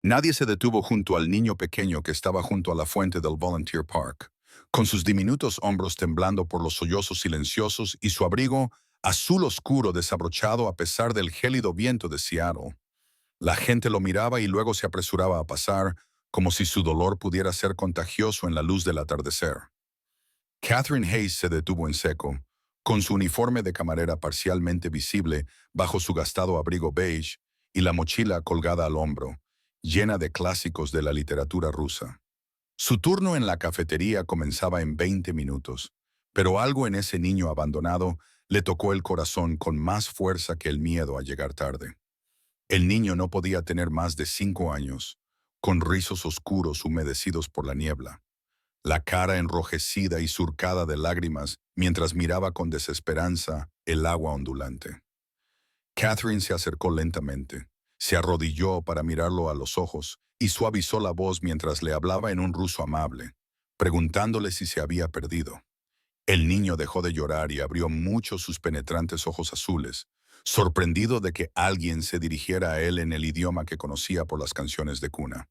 Nadie se detuvo junto al niño pequeño que estaba junto a la fuente del Volunteer Park, con sus diminutos hombros temblando por los sollozos silenciosos y su abrigo azul oscuro desabrochado a pesar del gélido viento de Seattle. La gente lo miraba y luego se apresuraba a pasar, como si su dolor pudiera ser contagioso en la luz del atardecer. Catherine Hayes se detuvo en seco, con su uniforme de camarera parcialmente visible bajo su gastado abrigo beige y la mochila colgada al hombro, llena de clásicos de la literatura rusa. Su turno en la cafetería comenzaba en 20 minutos, pero algo en ese niño abandonado le tocó el corazón con más fuerza que el miedo a llegar tarde. El niño no podía tener más de 5 años, con rizos oscuros humedecidos por la niebla, la cara enrojecida y surcada de lágrimas mientras miraba con desesperanza el agua ondulante. Catherine se acercó lentamente, se arrodilló para mirarlo a los ojos y suavizó la voz mientras le hablaba en un ruso amable, preguntándole si se había perdido. El niño dejó de llorar y abrió mucho sus penetrantes ojos azules, sorprendido de que alguien se dirigiera a él en el idioma que conocía por las canciones de cuna.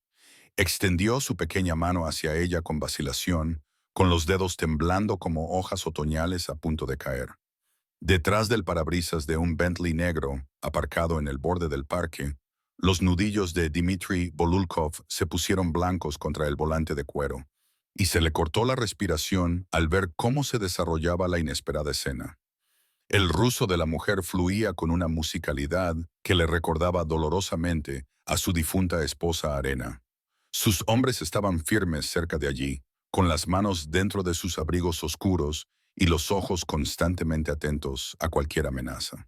Extendió su pequeña mano hacia ella con vacilación, con los dedos temblando como hojas otoñales a punto de caer. Detrás del parabrisas de un Bentley negro, aparcado en el borde del parque, los nudillos de Dmitry Volulkov se pusieron blancos contra el volante de cuero, y se le cortó la respiración al ver cómo se desarrollaba la inesperada escena. El ruso de la mujer fluía con una musicalidad que le recordaba dolorosamente a su difunta esposa Arena. Sus hombres estaban firmes cerca de allí, con las manos dentro de sus abrigos oscuros y los ojos constantemente atentos a cualquier amenaza.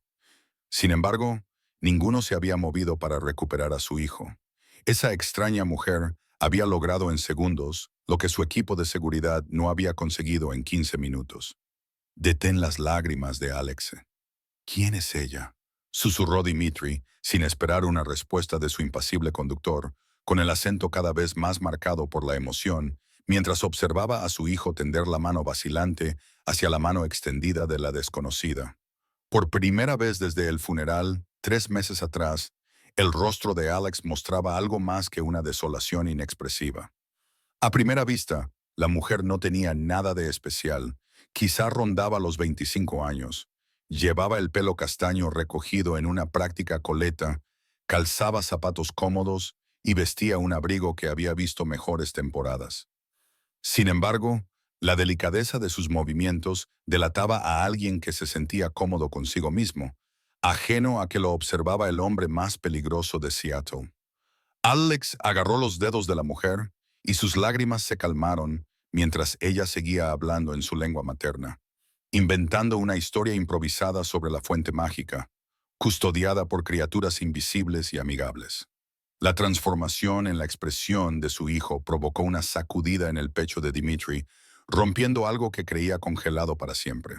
Sin embargo, ninguno se había movido para recuperar a su hijo. Esa extraña mujer había logrado en segundos lo que su equipo de seguridad no había conseguido en 15 minutos. Detén las lágrimas de Alex. ¿Quién es ella?, susurró Dmitri, sin esperar una respuesta de su impasible conductor, con el acento cada vez más marcado por la emoción, mientras observaba a su hijo tender la mano vacilante hacia la mano extendida de la desconocida. Por primera vez desde el funeral, 3 meses atrás, el rostro de Alex mostraba algo más que una desolación inexpresiva. A primera vista, la mujer no tenía nada de especial, quizá rondaba los 25 años. Llevaba el pelo castaño recogido en una práctica coleta, calzaba zapatos cómodos y vestía un abrigo que había visto mejores temporadas. Sin embargo, la delicadeza de sus movimientos delataba a alguien que se sentía cómodo consigo mismo, ajeno a que lo observaba el hombre más peligroso de Seattle. Alex agarró los dedos de la mujer y sus lágrimas se calmaron mientras ella seguía hablando en su lengua materna, inventando una historia improvisada sobre la fuente mágica, custodiada por criaturas invisibles y amigables. La transformación en la expresión de su hijo provocó una sacudida en el pecho de Dmitri, rompiendo algo que creía congelado para siempre.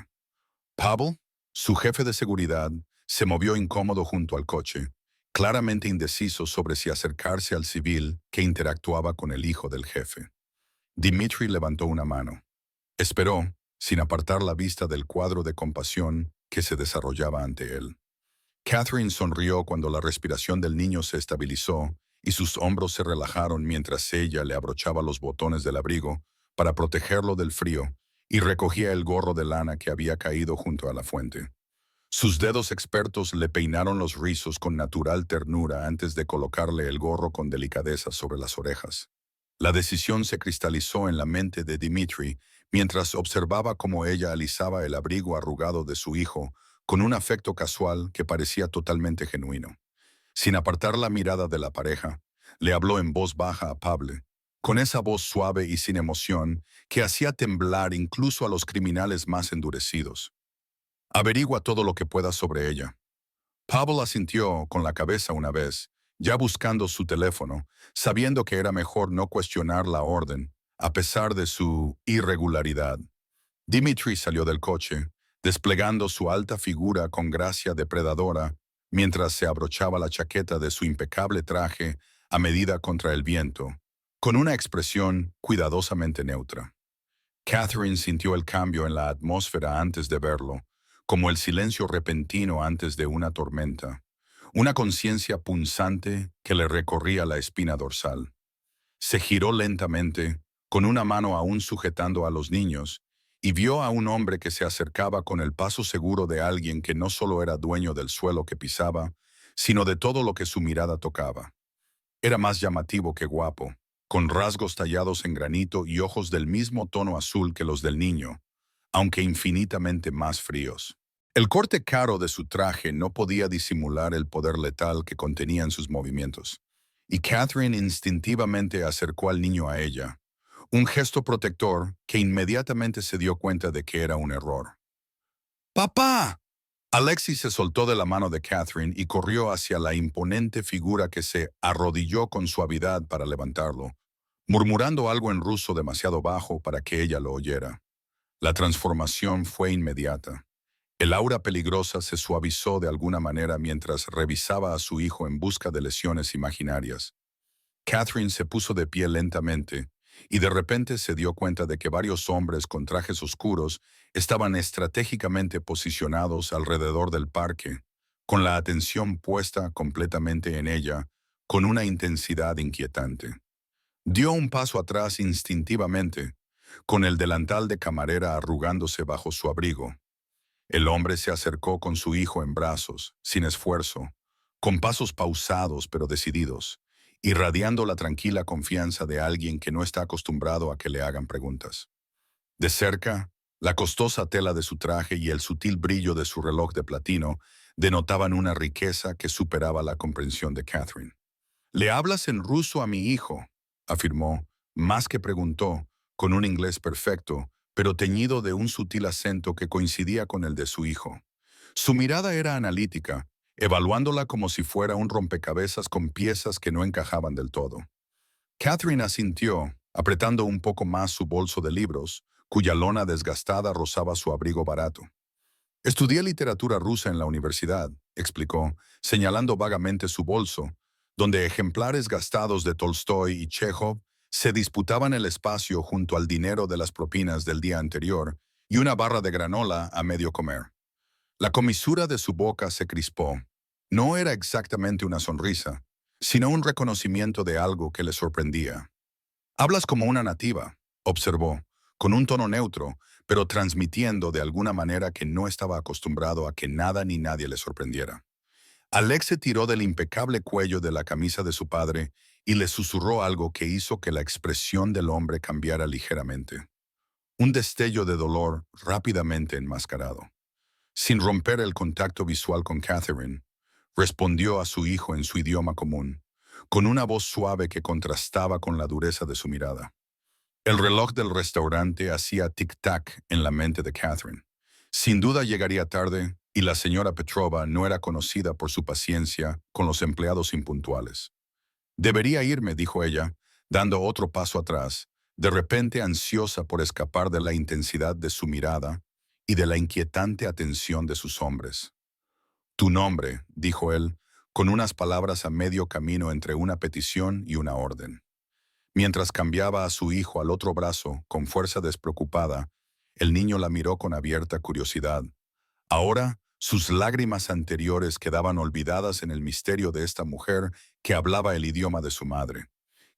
Pavel, su jefe de seguridad, se movió incómodo junto al coche, claramente indeciso sobre si acercarse al civil que interactuaba con el hijo del jefe. Dmitri levantó una mano. Esperó, sin apartar la vista del cuadro de compasión que se desarrollaba ante él. Catherine sonrió cuando la respiración del niño se estabilizó y sus hombros se relajaron mientras ella le abrochaba los botones del abrigo para protegerlo del frío y recogía el gorro de lana que había caído junto a la fuente. Sus dedos expertos le peinaron los rizos con natural ternura antes de colocarle el gorro con delicadeza sobre las orejas. La decisión se cristalizó en la mente de Dmitri mientras observaba cómo ella alisaba el abrigo arrugado de su hijo con un afecto casual que parecía totalmente genuino. Sin apartar la mirada de la pareja, le habló en voz baja a Pable, con esa voz suave y sin emoción que hacía temblar incluso a los criminales más endurecidos. Averigua todo lo que puedas sobre ella. Pavel asintió con la cabeza una vez, ya buscando su teléfono, sabiendo que era mejor no cuestionar la orden, a pesar de su irregularidad. Dmitri salió del coche, desplegando su alta figura con gracia depredadora, mientras se abrochaba la chaqueta de su impecable traje a medida contra el viento, con una expresión cuidadosamente neutra. Catherine sintió el cambio en la atmósfera antes de verlo, como el silencio repentino antes de una tormenta. una conciencia punzante que le recorría la espina dorsal. Se giró lentamente, con una mano aún sujetando a los niños, y vio a un hombre que se acercaba con el paso seguro de alguien que no solo era dueño del suelo que pisaba, sino de todo lo que su mirada tocaba. Era más llamativo que guapo, con rasgos tallados en granito y ojos del mismo tono azul que los del niño, aunque infinitamente más fríos. El corte caro de su traje no podía disimular el poder letal que contenían sus movimientos, y Catherine instintivamente acercó al niño a ella, un gesto protector que inmediatamente se dio cuenta de que era un error. ¡Papá! Alexis se soltó de la mano de Catherine y corrió hacia la imponente figura que se arrodilló con suavidad para levantarlo, murmurando algo en ruso demasiado bajo para que ella lo oyera. La transformación fue inmediata. El aura peligrosa se suavizó de alguna manera mientras revisaba a su hijo en busca de lesiones imaginarias. Catherine se puso de pie lentamente y de repente se dio cuenta de que varios hombres con trajes oscuros estaban estratégicamente posicionados alrededor del parque, con la atención puesta completamente en ella, con una intensidad inquietante. Dio un paso atrás instintivamente, con el delantal de camarera arrugándose bajo su abrigo. El hombre se acercó con su hijo en brazos, sin esfuerzo, con pasos pausados pero decididos, irradiando la tranquila confianza de alguien que no está acostumbrado a que le hagan preguntas. De cerca, la costosa tela de su traje y el sutil brillo de su reloj de platino denotaban una riqueza que superaba la comprensión de Catherine. «Le hablas en ruso a mi hijo», afirmó, más que preguntó, con un inglés perfecto, pero teñido de un sutil acento que coincidía con el de su hijo. Su mirada era analítica, evaluándola como si fuera un rompecabezas con piezas que no encajaban del todo. Catherine asintió, apretando un poco más su bolso de libros, cuya lona desgastada rozaba su abrigo barato. «Estudié literatura rusa en la universidad», explicó, señalando vagamente su bolso, donde ejemplares gastados de Tolstoy y Chekhov se disputaban el espacio junto al dinero de las propinas del día anterior y una barra de granola a medio comer. La comisura de su boca se crispó. No era exactamente una sonrisa, sino un reconocimiento de algo que le sorprendía. «Hablas como una nativa», observó, con un tono neutro, pero transmitiendo de alguna manera que no estaba acostumbrado a que nada ni nadie le sorprendiera. Alex se tiró del impecable cuello de la camisa de su padre y le susurró algo que hizo que la expresión del hombre cambiara ligeramente. Un destello de dolor rápidamente enmascarado. Sin romper el contacto visual con Catherine, respondió a su hijo en su idioma común, con una voz suave que contrastaba con la dureza de su mirada. El reloj del restaurante hacía tic-tac en la mente de Catherine. Sin duda llegaría tarde, y la señora Petrova no era conocida por su paciencia con los empleados impuntuales. «Debería irme», dijo ella, dando otro paso atrás, de repente ansiosa por escapar de la intensidad de su mirada y de la inquietante atención de sus hombres. «Tu nombre», dijo él, con unas palabras a medio camino entre una petición y una orden. Mientras cambiaba a su hijo al otro brazo con fuerza despreocupada, el niño la miró con abierta curiosidad. Ahora, sus lágrimas anteriores quedaban olvidadas en el misterio de esta mujer que hablaba el idioma de su madre.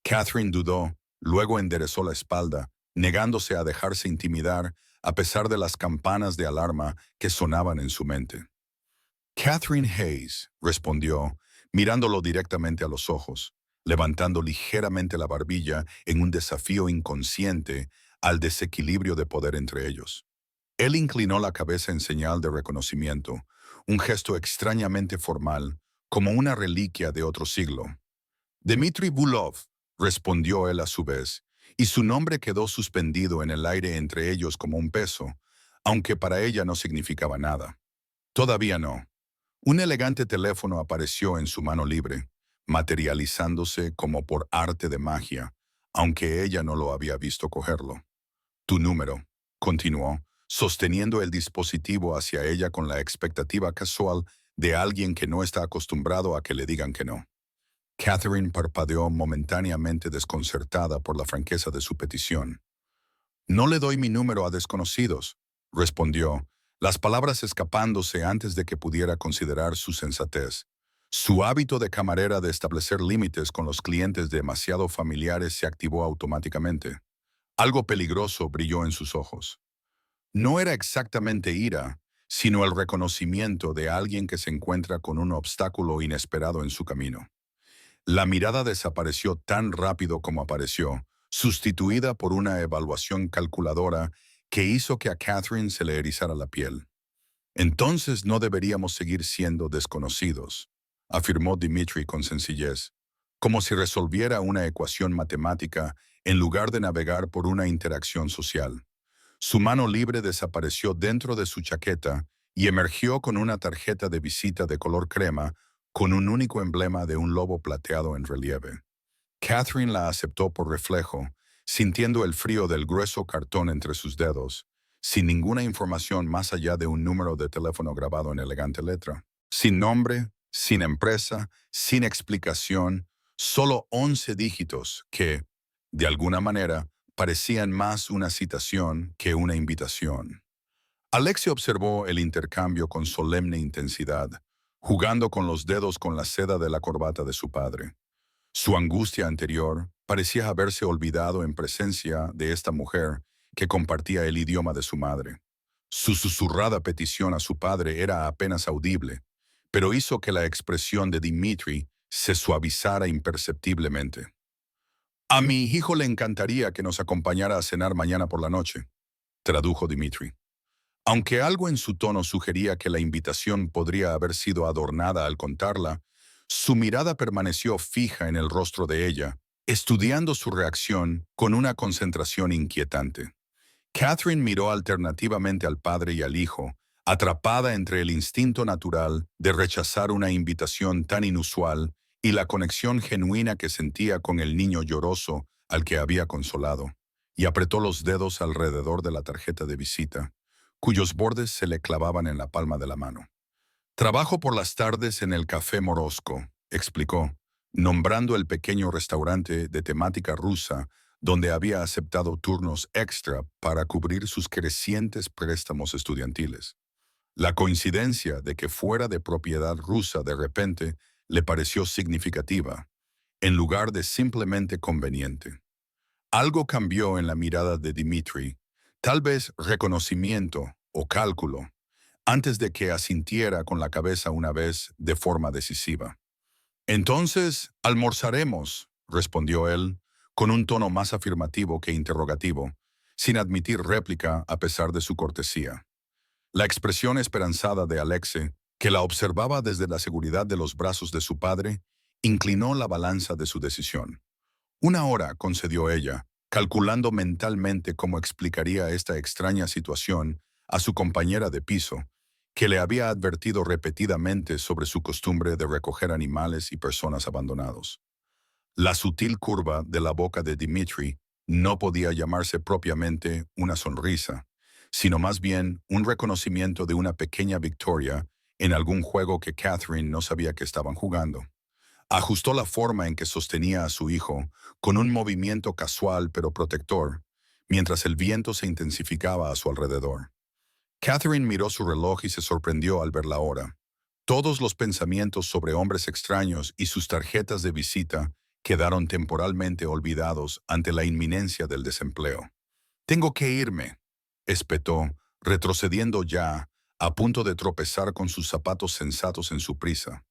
Catherine dudó, luego enderezó la espalda, negándose a dejarse intimidar a pesar de las campanas de alarma que sonaban en su mente. «Catherine Hayes», respondió, mirándolo directamente a los ojos, levantando ligeramente la barbilla en un desafío inconsciente al desequilibrio de poder entre ellos. Él inclinó la cabeza en señal de reconocimiento, un gesto extrañamente formal, como una reliquia de otro siglo. «Dmitri Bulov», respondió él a su vez, y su nombre quedó suspendido en el aire entre ellos como un peso, aunque para ella no significaba nada. Todavía no. Un elegante teléfono apareció en su mano libre, materializándose como por arte de magia, aunque ella no lo había visto cogerlo. «Tu número», continuó, sosteniendo el dispositivo hacia ella con la expectativa casual de alguien que no está acostumbrado a que le digan que no. Catherine parpadeó momentáneamente desconcertada por la franqueza de su petición. «No le doy mi número a desconocidos», respondió, las palabras escapándose antes de que pudiera considerar su sensatez. Su hábito de camarera de establecer límites con los clientes demasiado familiares se activó automáticamente. Algo peligroso brilló en sus ojos. No era exactamente ira, sino el reconocimiento de alguien que se encuentra con un obstáculo inesperado en su camino. La mirada desapareció tan rápido como apareció, sustituida por una evaluación calculadora que hizo que a Catherine se le erizara la piel. Entonces no deberíamos seguir siendo desconocidos, afirmó Dimitri con sencillez, como si resolviera una ecuación matemática en lugar de navegar por una interacción social. Su mano libre desapareció dentro de su chaqueta y emergió con una tarjeta de visita de color crema con un único emblema de un lobo plateado en relieve. Catherine la aceptó por reflejo, sintiendo el frío del grueso cartón entre sus dedos, sin ninguna información más allá de un número de teléfono grabado en elegante letra. Sin nombre, sin empresa, sin explicación, solo 11 dígitos que, de alguna manera, parecían más una citación que una invitación. Alexia observó el intercambio con solemne intensidad, jugando con los dedos con la seda de la corbata de su padre. Su angustia anterior parecía haberse olvidado en presencia de esta mujer que compartía el idioma de su madre. Su susurrada petición a su padre era apenas audible, pero hizo que la expresión de Dimitri se suavizara imperceptiblemente. A mi hijo le encantaría que nos acompañara a cenar mañana por la noche, tradujo Dimitri. Aunque algo en su tono sugería que la invitación podría haber sido adornada al contarla, su mirada permaneció fija en el rostro de ella, estudiando su reacción con una concentración inquietante. Catherine miró alternativamente al padre y al hijo, atrapada entre el instinto natural de rechazar una invitación tan inusual y la conexión genuina que sentía con el niño lloroso al que había consolado, y apretó los dedos alrededor de la tarjeta de visita, cuyos bordes se le clavaban en la palma de la mano. Trabajo por las tardes en el Café Morosco, explicó, nombrando el pequeño restaurante de temática rusa donde había aceptado turnos extra para cubrir sus crecientes préstamos estudiantiles. La coincidencia de que fuera de propiedad rusa de repente le pareció significativa, en lugar de simplemente conveniente. Algo cambió en la mirada de Dimitri, tal vez reconocimiento o cálculo, antes de que asintiera con la cabeza una vez de forma decisiva. Entonces, almorzaremos, respondió él, con un tono más afirmativo que interrogativo, sin admitir réplica a pesar de su cortesía. La expresión esperanzada de Alexe, que la observaba desde la seguridad de los brazos de su padre, inclinó la balanza de su decisión. 1 hora, concedió ella, calculando mentalmente cómo explicaría esta extraña situación a su compañera de piso, que le había advertido repetidamente sobre su costumbre de recoger animales y personas abandonados. La sutil curva de la boca de Dimitri no podía llamarse propiamente una sonrisa, sino más bien un reconocimiento de una pequeña victoria en algún juego que Catherine no sabía que estaban jugando. Ajustó la forma en que sostenía a su hijo con un movimiento casual pero protector, mientras el viento se intensificaba a su alrededor. Catherine miró su reloj y se sorprendió al ver la hora. Todos los pensamientos sobre hombres extraños y sus tarjetas de visita quedaron temporalmente olvidados ante la inminencia del desempleo. «Tengo que irme», espetó, retrocediendo ya, a punto de tropezar con sus zapatos sensatos en su prisa.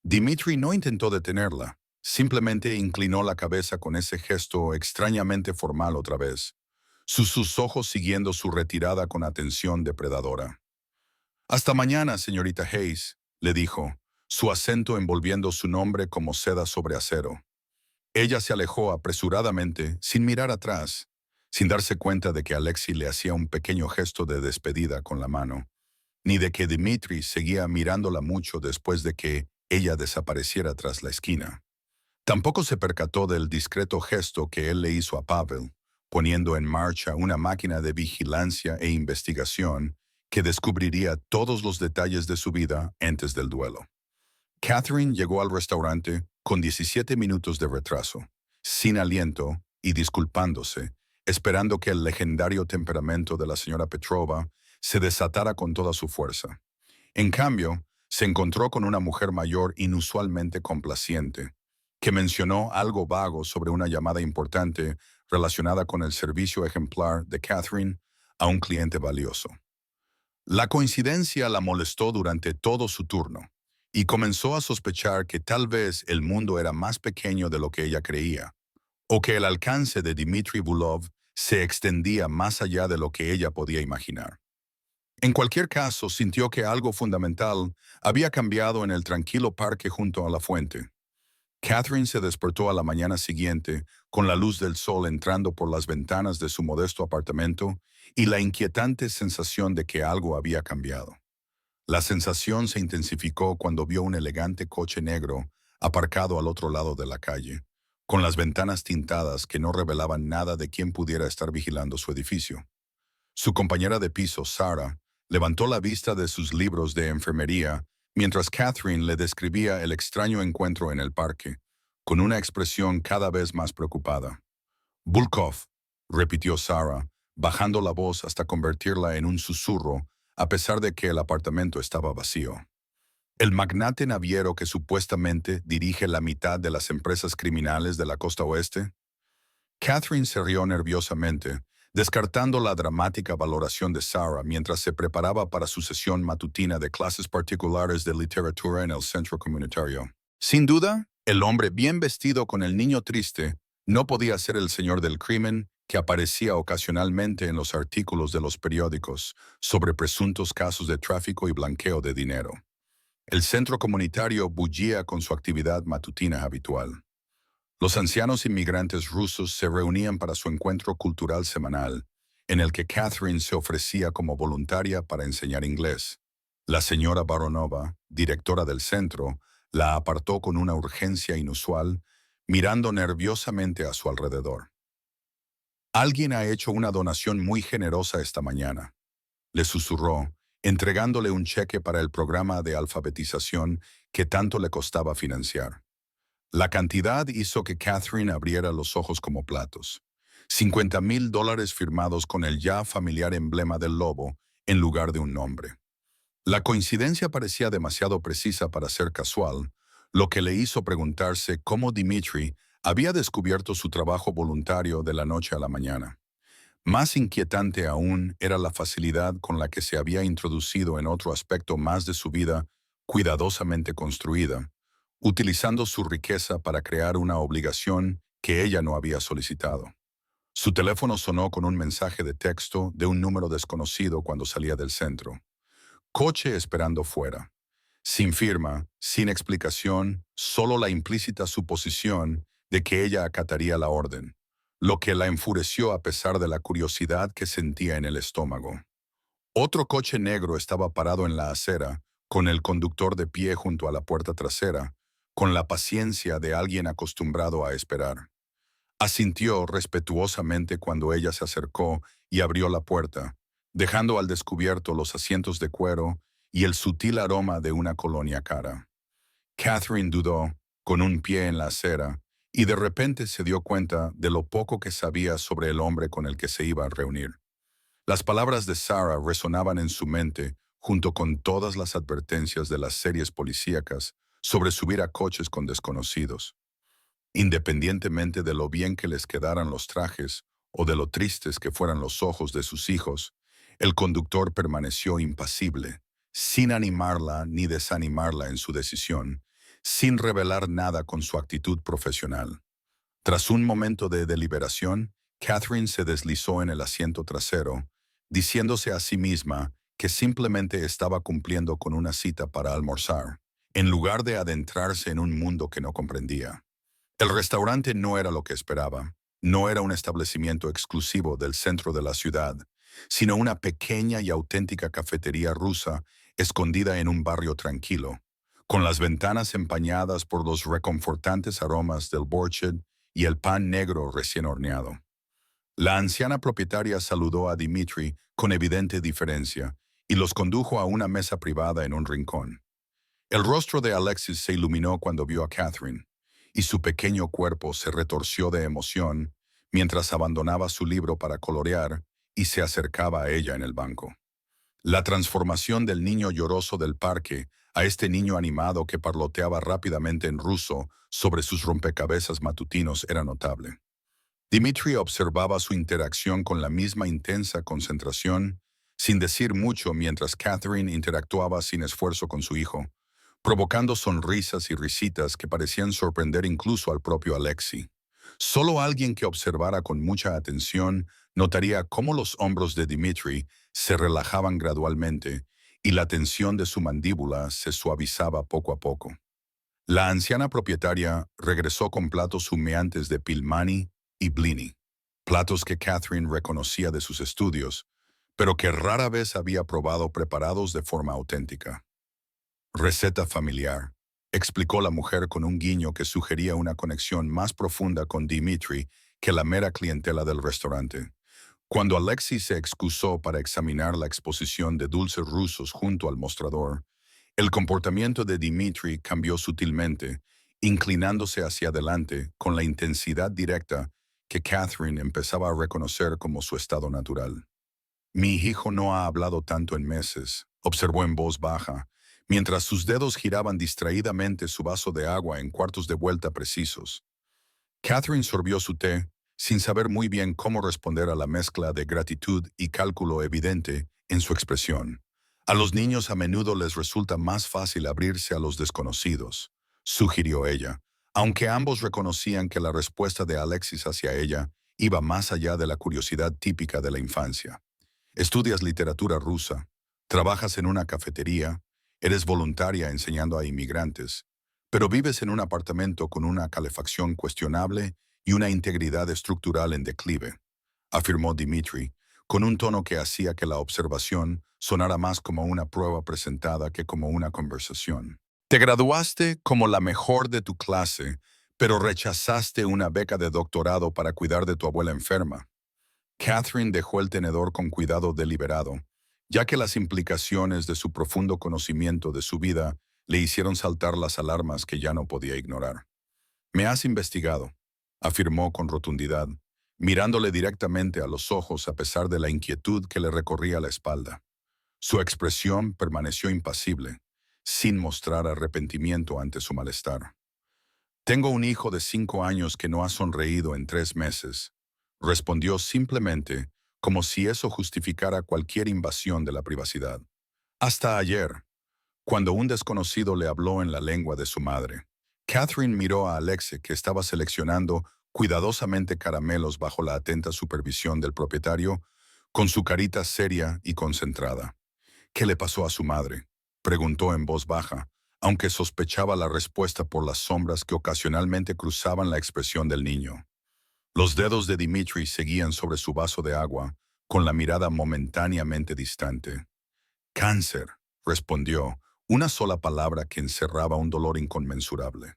Dimitri no intentó detenerla, simplemente inclinó la cabeza con ese gesto extrañamente formal otra vez, sus ojos siguiendo su retirada con atención depredadora. «Hasta mañana, señorita Hayes», le dijo, su acento envolviendo su nombre como seda sobre acero. Ella se alejó apresuradamente, sin mirar atrás, sin darse cuenta de que Alexei le hacía un pequeño gesto de despedida con la mano, ni de que Dimitri seguía mirándola mucho después de que ella desapareciera tras la esquina. Tampoco se percató del discreto gesto que él le hizo a Pavel, poniendo en marcha una máquina de vigilancia e investigación que descubriría todos los detalles de su vida antes del duelo. Catherine llegó al restaurante con 17 minutos de retraso, sin aliento y disculpándose, esperando que el legendario temperamento de la señora Petrova se desatara con toda su fuerza. En cambio, Se encontró con una mujer mayor inusualmente complaciente, que mencionó algo vago sobre una llamada importante relacionada con el servicio ejemplar de Catherine a un cliente valioso. La coincidencia la molestó durante todo su turno, y comenzó a sospechar que tal vez el mundo era más pequeño de lo que ella creía, o que el alcance de Dmitry Bulov se extendía más allá de lo que ella podía imaginar. En cualquier caso, sintió que algo fundamental había cambiado en el tranquilo parque junto a la fuente. Catherine se despertó a la mañana siguiente con la luz del sol entrando por las ventanas de su modesto apartamento y la inquietante sensación de que algo había cambiado. La sensación se intensificó cuando vio un elegante coche negro aparcado al otro lado de la calle, con las ventanas tintadas que no revelaban nada de quién pudiera estar vigilando su edificio. Su compañera de piso, Sarah, levantó la vista de sus libros de enfermería mientras Catherine le describía el extraño encuentro en el parque, con una expresión cada vez más preocupada. Bulkov, repitió Sarah, bajando la voz hasta convertirla en un susurro, a pesar de que el apartamento estaba vacío. El magnate naviero que supuestamente dirige la mitad de las empresas criminales de la costa oeste. Catherine se rió nerviosamente, descartando la dramática valoración de Sarah mientras se preparaba para su sesión matutina de clases particulares de literatura en el centro comunitario. Sin duda, el hombre bien vestido con el niño triste no podía ser el señor del crimen que aparecía ocasionalmente en los artículos de los periódicos sobre presuntos casos de tráfico y blanqueo de dinero. El centro comunitario bullía con su actividad matutina habitual. Los ancianos inmigrantes rusos se reunían para su encuentro cultural semanal, en el que Catherine se ofrecía como voluntaria para enseñar inglés. La señora Baronova, directora del centro, la apartó con una urgencia inusual, mirando nerviosamente a su alrededor. Alguien ha hecho una donación muy generosa esta mañana, le susurró, entregándole un cheque para el programa de alfabetización que tanto le costaba financiar. La cantidad hizo que Catherine abriera los ojos como platos. $50,000 firmados con el ya familiar emblema del lobo en lugar de un nombre. La coincidencia parecía demasiado precisa para ser casual, lo que le hizo preguntarse cómo Dmitry había descubierto su trabajo voluntario de la noche a la mañana. Más inquietante aún era la facilidad con la que se había introducido en otro aspecto más de su vida cuidadosamente construida, utilizando su riqueza para crear una obligación que ella no había solicitado. Su teléfono sonó con un mensaje de texto de un número desconocido cuando salía del centro. Coche esperando fuera. Sin firma, sin explicación, solo la implícita suposición de que ella acataría la orden, lo que la enfureció a pesar de la curiosidad que sentía en el estómago. Otro coche negro estaba parado en la acera, con el conductor de pie junto a la puerta trasera, con la paciencia de alguien acostumbrado a esperar. Asintió respetuosamente cuando ella se acercó y abrió la puerta, dejando al descubierto los asientos de cuero y el sutil aroma de una colonia cara. Catherine dudó, con un pie en la acera, y de repente se dio cuenta de lo poco que sabía sobre el hombre con el que se iba a reunir. Las palabras de Sarah resonaban en su mente junto con todas las advertencias de las series policíacas sobre subir a coches con desconocidos. Independientemente de lo bien que les quedaran los trajes o de lo tristes que fueran los ojos de sus hijos, el conductor permaneció impasible, sin animarla ni desanimarla en su decisión, sin revelar nada con su actitud profesional. Tras un momento de deliberación, Catherine se deslizó en el asiento trasero, diciéndose a sí misma que simplemente estaba cumpliendo con una cita para almorzar, en lugar de adentrarse en un mundo que no comprendía. El restaurante no era lo que esperaba. No era un establecimiento exclusivo del centro de la ciudad, sino una pequeña y auténtica cafetería rusa escondida en un barrio tranquilo, con las ventanas empañadas por los reconfortantes aromas del borscht y el pan negro recién horneado. La anciana propietaria saludó a Dmitry con evidente diferencia y los condujo a una mesa privada en un rincón. El rostro de Alexis se iluminó cuando vio a Catherine, y su pequeño cuerpo se retorció de emoción mientras abandonaba su libro para colorear y se acercaba a ella en el banco. La transformación del niño lloroso del parque a este niño animado que parloteaba rápidamente en ruso sobre sus rompecabezas matutinos era notable. Dmitri observaba su interacción con la misma intensa concentración, sin decir mucho mientras Catherine interactuaba sin esfuerzo con su hijo, provocando sonrisas y risitas que parecían sorprender incluso al propio Alexei. Solo alguien que observara con mucha atención notaría cómo los hombros de Dmitri se relajaban gradualmente y la tensión de su mandíbula se suavizaba poco a poco. La anciana propietaria regresó con platos humeantes de pilmani y blini, platos que Catherine reconocía de sus estudios, pero que rara vez había probado preparados de forma auténtica. Receta familiar, explicó la mujer con un guiño que sugería una conexión más profunda con Dmitri que la mera clientela del restaurante. Cuando Alexei se excusó para examinar la exposición de dulces rusos junto al mostrador, el comportamiento de Dmitri cambió sutilmente, inclinándose hacia adelante con la intensidad directa que Catherine empezaba a reconocer como su estado natural. Mi hijo no ha hablado tanto en meses, observó en voz baja, mientras sus dedos giraban distraídamente su vaso de agua en cuartos de vuelta precisos. Catherine sorbió su té, sin saber muy bien cómo responder a la mezcla de gratitud y cálculo evidente en su expresión. A los niños a menudo les resulta más fácil abrirse a los desconocidos, sugirió ella, aunque ambos reconocían que la respuesta de Alexis hacia ella iba más allá de la curiosidad típica de la infancia. Estudias literatura rusa, trabajas en una cafetería, eres voluntaria enseñando a inmigrantes, pero vives en un apartamento con una calefacción cuestionable y una integridad estructural en declive, afirmó Dmitri, con un tono que hacía que la observación sonara más como una prueba presentada que como una conversación. Te graduaste como la mejor de tu clase, pero rechazaste una beca de doctorado para cuidar de tu abuela enferma. Catherine dejó el tenedor con cuidado deliberado, ya que las implicaciones de su profundo conocimiento de su vida le hicieron saltar las alarmas que ya no podía ignorar. Me has investigado, afirmó con rotundidad, mirándole directamente a los ojos a pesar de la inquietud que le recorría la espalda. Su expresión permaneció impasible, sin mostrar arrepentimiento ante su malestar. Tengo un hijo de 5 años que no ha sonreído en 3 meses, respondió simplemente, como si eso justificara cualquier invasión de la privacidad. Hasta ayer, cuando un desconocido le habló en la lengua de su madre. Catherine miró a Alexei, que estaba seleccionando cuidadosamente caramelos bajo la atenta supervisión del propietario, con su carita seria y concentrada. ¿Qué le pasó a su madre?, preguntó en voz baja, aunque sospechaba la respuesta por las sombras que ocasionalmente cruzaban la expresión del niño. Los dedos de Dmitri seguían sobre su vaso de agua, con la mirada momentáneamente distante. Cáncer, respondió, una sola palabra que encerraba un dolor inconmensurable.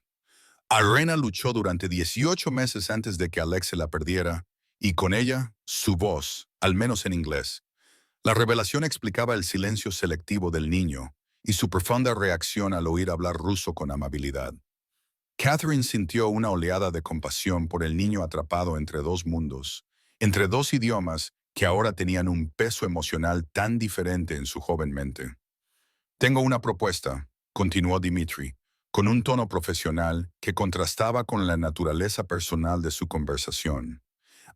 Arena luchó durante 18 meses antes de que Alexei la perdiera, y con ella, su voz, al menos en inglés. La revelación explicaba el silencio selectivo del niño y su profunda reacción al oír hablar ruso con amabilidad. Catherine sintió una oleada de compasión por el niño atrapado entre dos mundos, entre dos idiomas que ahora tenían un peso emocional tan diferente en su joven mente. Tengo una propuesta, continuó Dmitri, con un tono profesional que contrastaba con la naturaleza personal de su conversación.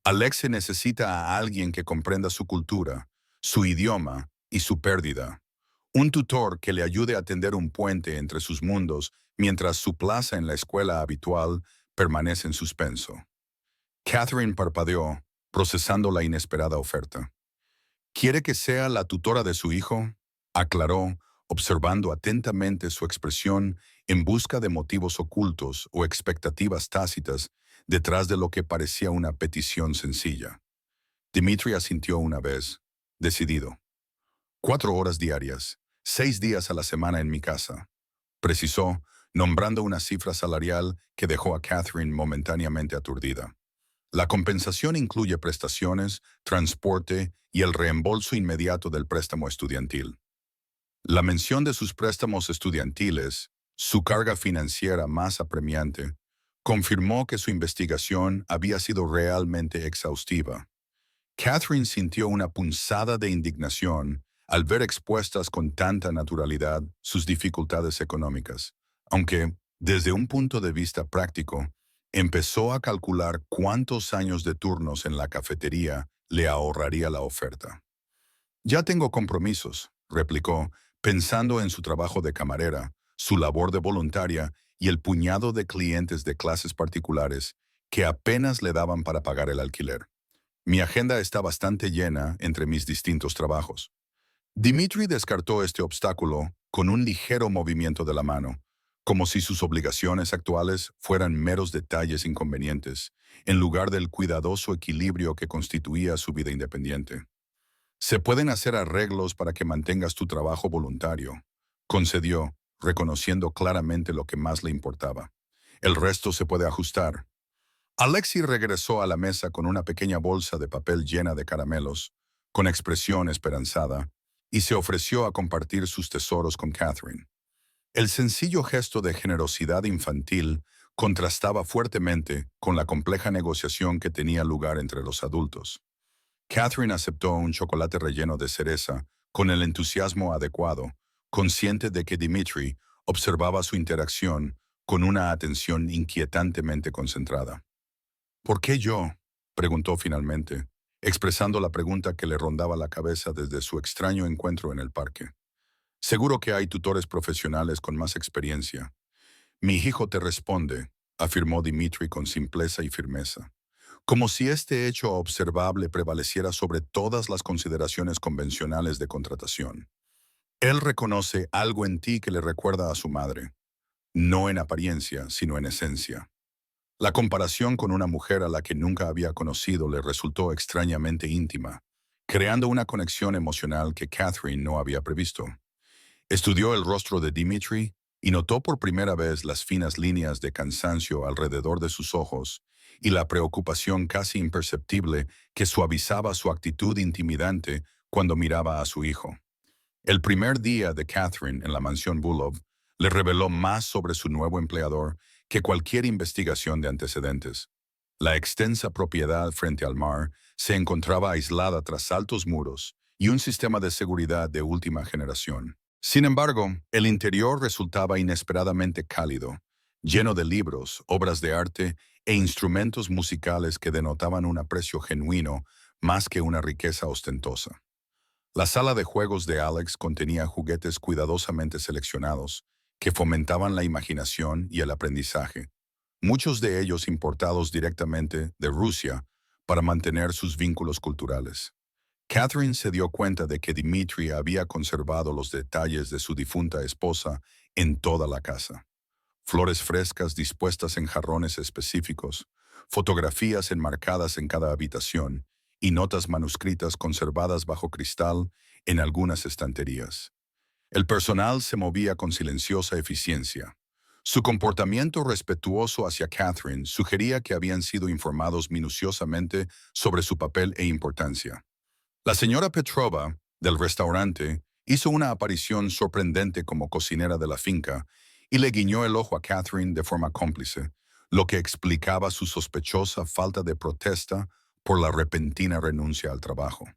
Alexei necesita a alguien que comprenda su cultura, su idioma y su pérdida. Un tutor que le ayude a tender un puente entre sus mundos mientras su plaza en la escuela habitual permanece en suspenso. Catherine parpadeó, procesando la inesperada oferta. ¿Quiere que sea la tutora de su hijo?, aclaró, observando atentamente su expresión en busca de motivos ocultos o expectativas tácitas detrás de lo que parecía una petición sencilla. Dmitri asintió una vez, decidido. 4 horas diarias, 6 días a la semana en mi casa, precisó, nombrando una cifra salarial que dejó a Catherine momentáneamente aturdida. La compensación incluye prestaciones, transporte y el reembolso inmediato del préstamo estudiantil. La mención de sus préstamos estudiantiles, su carga financiera más apremiante, confirmó que su investigación había sido realmente exhaustiva. Catherine sintió una punzada de indignación al ver expuestas con tanta naturalidad sus dificultades económicas, aunque, desde un punto de vista práctico, empezó a calcular cuántos años de turnos en la cafetería le ahorraría la oferta. Ya tengo compromisos, replicó, pensando en su trabajo de camarera, su labor de voluntaria y el puñado de clientes de clases particulares que apenas le daban para pagar el alquiler. Mi agenda está bastante llena entre mis distintos trabajos. Dimitri descartó este obstáculo con un ligero movimiento de la mano, como si sus obligaciones actuales fueran meros detalles inconvenientes, en lugar del cuidadoso equilibrio que constituía su vida independiente. Se pueden hacer arreglos para que mantengas tu trabajo voluntario, concedió, reconociendo claramente lo que más le importaba. El resto se puede ajustar. Alexei regresó a la mesa con una pequeña bolsa de papel llena de caramelos, con expresión esperanzada, y se ofreció a compartir sus tesoros con Catherine. El sencillo gesto de generosidad infantil contrastaba fuertemente con la compleja negociación que tenía lugar entre los adultos. Catherine aceptó un chocolate relleno de cereza con el entusiasmo adecuado, consciente de que Dimitri observaba su interacción con una atención inquietantemente concentrada. ¿Por qué yo?, preguntó finalmente, expresando la pregunta que le rondaba la cabeza desde su extraño encuentro en el parque. Seguro que hay tutores profesionales con más experiencia. Mi hijo te responde, afirmó Dimitri con simpleza y firmeza, como si este hecho observable prevaleciera sobre todas las consideraciones convencionales de contratación. Él reconoce algo en ti que le recuerda a su madre, no en apariencia, sino en esencia. La comparación con una mujer a la que nunca había conocido le resultó extrañamente íntima, creando una conexión emocional que Catherine no había previsto. Estudió el rostro de Dimitri y notó por primera vez las finas líneas de cansancio alrededor de sus ojos y la preocupación casi imperceptible que suavizaba su actitud intimidante cuando miraba a su hijo. El primer día de Catherine en la mansión Bulov le reveló más sobre su nuevo empleador que cualquier investigación de antecedentes. La extensa propiedad frente al mar se encontraba aislada tras altos muros y un sistema de seguridad de última generación. Sin embargo, el interior resultaba inesperadamente cálido, lleno de libros, obras de arte e instrumentos musicales que denotaban un aprecio genuino más que una riqueza ostentosa. La sala de juegos de Alex contenía juguetes cuidadosamente seleccionados que fomentaban la imaginación y el aprendizaje, muchos de ellos importados directamente de Rusia para mantener sus vínculos culturales. Catherine se dio cuenta de que Dimitri había conservado los detalles de su difunta esposa en toda la casa. Flores frescas dispuestas en jarrones específicos, fotografías enmarcadas en cada habitación y notas manuscritas conservadas bajo cristal en algunas estanterías. El personal se movía con silenciosa eficiencia. Su comportamiento respetuoso hacia Catherine sugería que habían sido informados minuciosamente sobre su papel e importancia. La señora Petrova, del restaurante, hizo una aparición sorprendente como cocinera de la finca y le guiñó el ojo a Catherine de forma cómplice, lo que explicaba su sospechosa falta de protesta por la repentina renuncia al trabajo.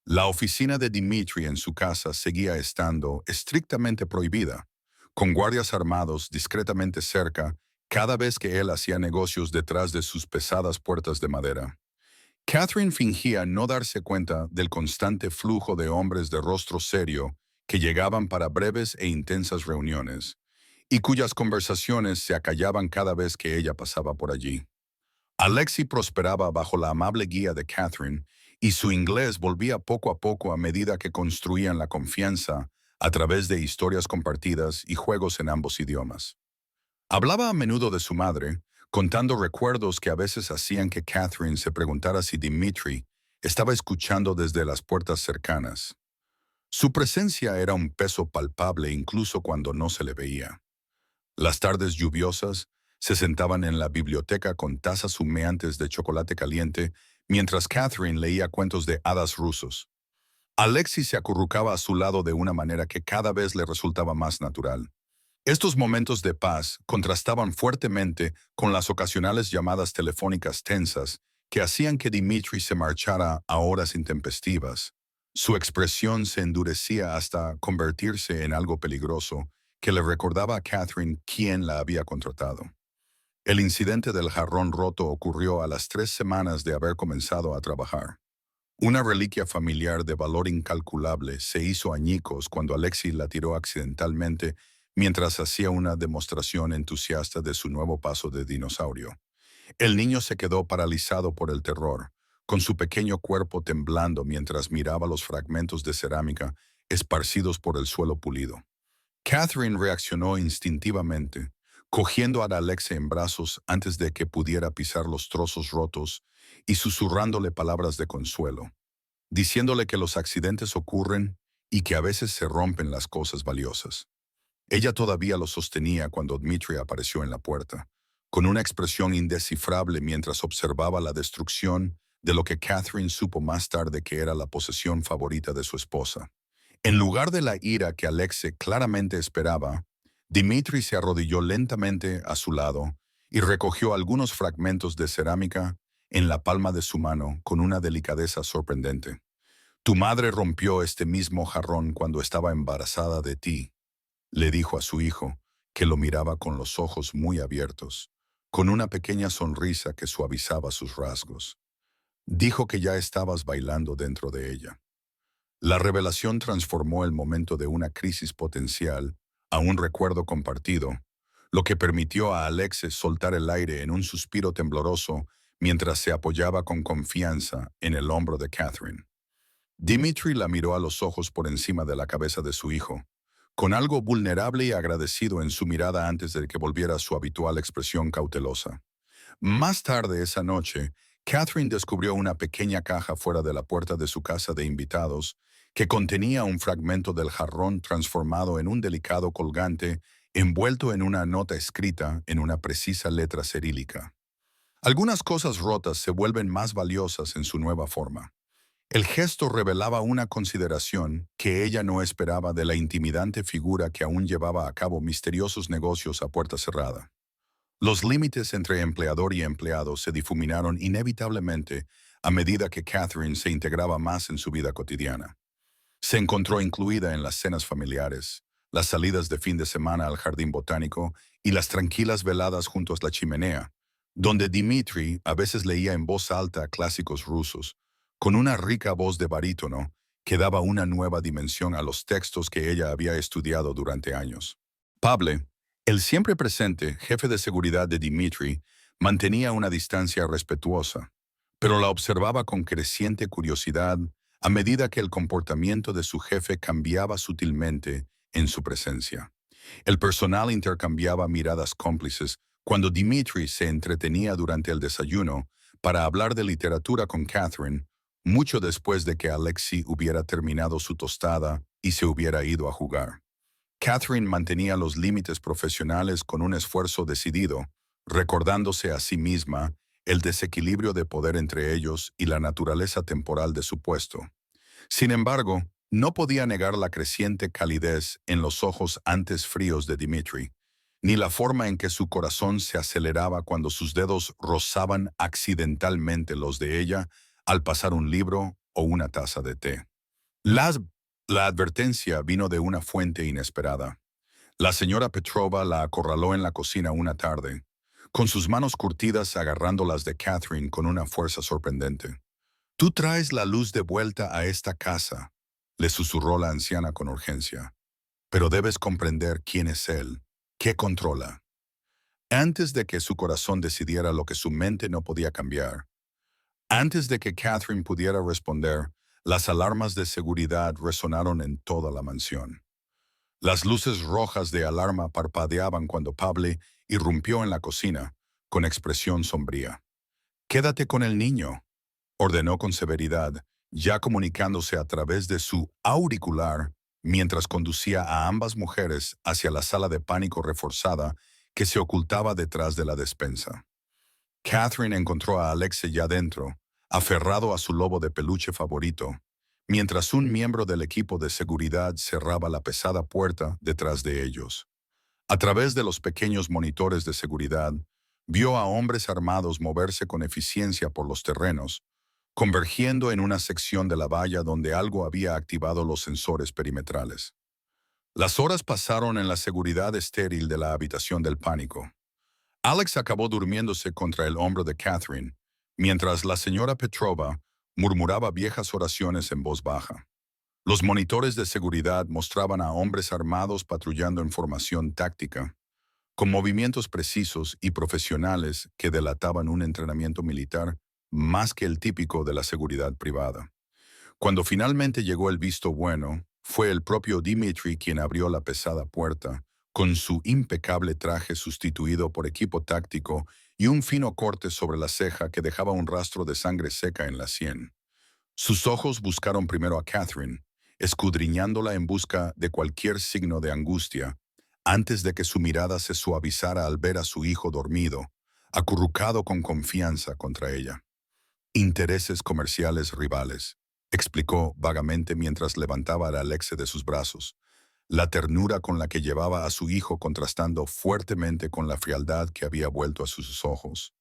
La oficina de Dimitri en su casa seguía estando estrictamente prohibida, con guardias armados discretamente cerca cada vez que él hacía negocios detrás de sus pesadas puertas de madera. Catherine fingía no darse cuenta del constante flujo de hombres de rostro serio que llegaban para breves e intensas reuniones, y cuyas conversaciones se acallaban cada vez que ella pasaba por allí. Alexei prosperaba bajo la amable guía de Catherine, y su inglés volvía poco a poco a medida que construían la confianza a través de historias compartidas y juegos en ambos idiomas. Hablaba a menudo de su madre, contando recuerdos que a veces hacían que Catherine se preguntara si Dimitri estaba escuchando desde las puertas cercanas. Su presencia era un peso palpable incluso cuando no se le veía. Las tardes lluviosas se sentaban en la biblioteca con tazas humeantes de chocolate caliente mientras Catherine leía cuentos de hadas rusos. Alexis se acurrucaba a su lado de una manera que cada vez le resultaba más natural. Estos momentos de paz contrastaban fuertemente con las ocasionales llamadas telefónicas tensas que hacían que Dimitri se marchara a horas intempestivas, Su expresión se endurecía hasta convertirse en algo peligroso que le recordaba a Catherine quién la había contratado. El incidente del jarrón roto ocurrió a las 3 semanas de haber comenzado a trabajar. Una reliquia familiar de valor incalculable se hizo añicos cuando Alexis la tiró accidentalmente mientras hacía una demostración entusiasta de su nuevo paso de dinosaurio. El niño se quedó paralizado por el terror, con su pequeño cuerpo temblando mientras miraba los fragmentos de cerámica esparcidos por el suelo pulido. Catherine reaccionó instintivamente, cogiendo a Alexei en brazos antes de que pudiera pisar los trozos rotos y susurrándole palabras de consuelo, diciéndole que los accidentes ocurren y que a veces se rompen las cosas valiosas. Ella todavía lo sostenía cuando Dmitri apareció en la puerta, con una expresión indescifrable mientras observaba la destrucción de lo que Catherine supo más tarde que era la posesión favorita de su esposa. En lugar de la ira que Alexei claramente esperaba, Dmitri se arrodilló lentamente a su lado y recogió algunos fragmentos de cerámica en la palma de su mano con una delicadeza sorprendente. Tu madre rompió este mismo jarrón cuando estaba embarazada de ti, le dijo a su hijo, que lo miraba con los ojos muy abiertos, con una pequeña sonrisa que suavizaba sus rasgos. Dijo que ya estabas bailando dentro de ella. La revelación transformó el momento de una crisis potencial a un recuerdo compartido, lo que permitió a Alexis soltar el aire en un suspiro tembloroso mientras se apoyaba con confianza en el hombro de Catherine. Dimitri la miró a los ojos por encima de la cabeza de su hijo, con algo vulnerable y agradecido en su mirada antes de que volviera a su habitual expresión cautelosa. Más tarde esa noche, Catherine descubrió una pequeña caja fuera de la puerta de su casa de invitados que contenía un fragmento del jarrón transformado en un delicado colgante envuelto en una nota escrita en una precisa letra cirílica. Algunas cosas rotas se vuelven más valiosas en su nueva forma. El gesto revelaba una consideración que ella no esperaba de la intimidante figura que aún llevaba a cabo misteriosos negocios a puerta cerrada. Los límites entre empleador y empleado se difuminaron inevitablemente a medida que Catherine se integraba más en su vida cotidiana. Se encontró incluida en las cenas familiares, las salidas de fin de semana al jardín botánico y las tranquilas veladas junto a la chimenea, donde Dmitri a veces leía en voz alta clásicos rusos, con una rica voz de barítono que daba una nueva dimensión a los textos que ella había estudiado durante años. Pable, el siempre presente jefe de seguridad de Dmitri, mantenía una distancia respetuosa, pero la observaba con creciente curiosidad a medida que el comportamiento de su jefe cambiaba sutilmente en su presencia. El personal intercambiaba miradas cómplices cuando Dmitri se entretenía durante el desayuno para hablar de literatura con Catherine, mucho después de que Alexei hubiera terminado su tostada y se hubiera ido a jugar. Catherine mantenía los límites profesionales con un esfuerzo decidido, recordándose a sí misma el desequilibrio de poder entre ellos y la naturaleza temporal de su puesto. Sin embargo, no podía negar la creciente calidez en los ojos antes fríos de Dmitri, ni la forma en que su corazón se aceleraba cuando sus dedos rozaban accidentalmente los de ella al pasar un libro o una taza de té. Las la advertencia vino de una fuente inesperada. La señora Petrova la acorraló en la cocina una tarde, con sus manos curtidas agarrando las de Catherine con una fuerza sorprendente. «Tú traes la luz de vuelta a esta casa», le susurró la anciana con urgencia. «Pero debes comprender quién es él, qué controla». Antes de que su corazón decidiera lo que su mente no podía cambiar, antes de que Catherine pudiera responder, las alarmas de seguridad resonaron en toda la mansión. Las luces rojas de alarma parpadeaban cuando Pable irrumpió en la cocina, con expresión sombría. «Quédate con el niño», ordenó con severidad, ya comunicándose a través de su auricular mientras conducía a ambas mujeres hacia la sala de pánico reforzada que se ocultaba detrás de la despensa. Catherine encontró a Alexei ya dentro, aferrado a su lobo de peluche favorito, mientras un miembro del equipo de seguridad cerraba la pesada puerta detrás de ellos. A través de los pequeños monitores de seguridad, vio a hombres armados moverse con eficiencia por los terrenos, convergiendo en una sección de la valla donde algo había activado los sensores perimetrales. Las horas pasaron en la seguridad estéril de la habitación del pánico. Alex acabó durmiéndose contra el hombro de Catherine, mientras la señora Petrova murmuraba viejas oraciones en voz baja. Los monitores de seguridad mostraban a hombres armados patrullando en formación táctica, con movimientos precisos y profesionales que delataban un entrenamiento militar más que el típico de la seguridad privada. Cuando finalmente llegó el visto bueno, fue el propio Dmitri quien abrió la pesada puerta, con su impecable traje sustituido por equipo táctico y un fino corte sobre la ceja que dejaba un rastro de sangre seca en la sien. Sus ojos buscaron primero a Catherine, escudriñándola en busca de cualquier signo de angustia, antes de que su mirada se suavizara al ver a su hijo dormido, acurrucado con confianza contra ella. Intereses comerciales rivales, explicó vagamente mientras levantaba a Alexe de sus brazos, la ternura con la que llevaba a su hijo contrastando fuertemente con la frialdad que había vuelto a sus ojos.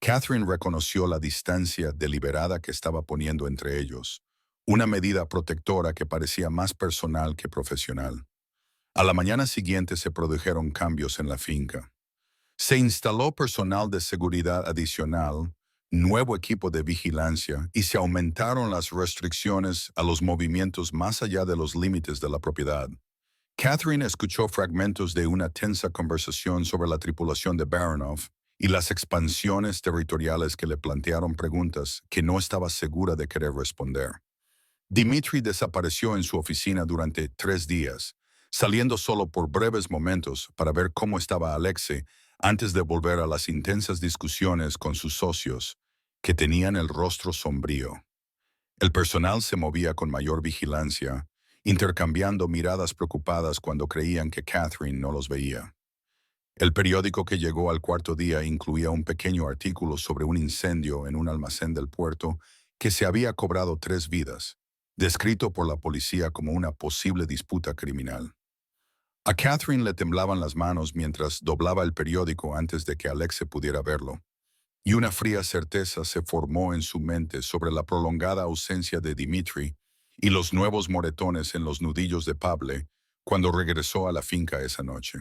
Catherine reconoció la distancia deliberada que estaba poniendo entre ellos, una medida protectora que parecía más personal que profesional. A la mañana siguiente se produjeron cambios en la finca. Se instaló personal de seguridad adicional, nuevo equipo de vigilancia y se aumentaron las restricciones a los movimientos más allá de los límites de la propiedad. Catherine escuchó fragmentos de una tensa conversación sobre la tripulación de Baronov y las expansiones territoriales que le plantearon preguntas que no estaba segura de querer responder. Dmitri desapareció en su oficina durante 3 días, saliendo solo por breves momentos para ver cómo estaba Alexei antes de volver a las intensas discusiones con sus socios, que tenían el rostro sombrío. El personal se movía con mayor vigilancia, intercambiando miradas preocupadas cuando creían que Catherine no los veía. El periódico que llegó al cuarto día incluía un pequeño artículo sobre un incendio en un almacén del puerto que se había cobrado 3 vidas, descrito por la policía como una posible disputa criminal. A Catherine le temblaban las manos mientras doblaba el periódico antes de que Alexe pudiera verlo, y una fría certeza se formó en su mente sobre la prolongada ausencia de Dmitri y los nuevos moretones en los nudillos de Pable cuando regresó a la finca esa noche.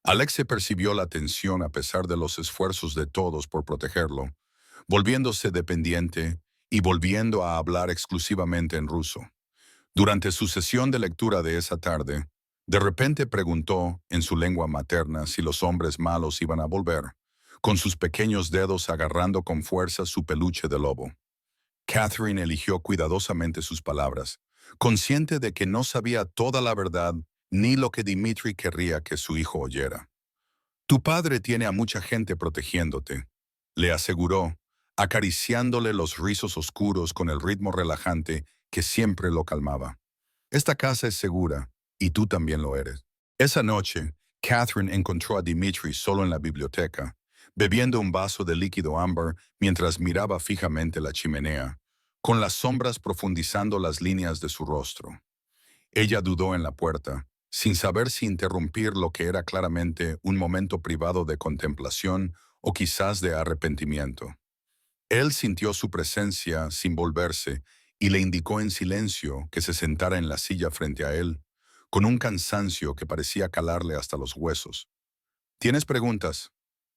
Alexe percibió la tensión a pesar de los esfuerzos de todos por protegerlo, volviéndose dependiente y volviendo a hablar exclusivamente en ruso. Durante su sesión de lectura de esa tarde, de repente preguntó en su lengua materna si los hombres malos iban a volver, con sus pequeños dedos agarrando con fuerza su peluche de lobo. Catherine eligió cuidadosamente sus palabras, consciente de que no sabía toda la verdad ni lo que Dmitri querría que su hijo oyera. Tu padre tiene a mucha gente protegiéndote, le aseguró, acariciándole los rizos oscuros con el ritmo relajante que siempre lo calmaba. Esta casa es segura, y tú también lo eres. Esa noche, Catherine encontró a Dmitri solo en la biblioteca, bebiendo un vaso de líquido ámbar mientras miraba fijamente la chimenea, con las sombras profundizando las líneas de su rostro. Ella dudó en la puerta, sin saber si interrumpir lo que era claramente un momento privado de contemplación o quizás de arrepentimiento. Él sintió su presencia sin volverse y le indicó en silencio que se sentara en la silla frente a él, con un cansancio que parecía calarle hasta los huesos. ¿Tienes preguntas?,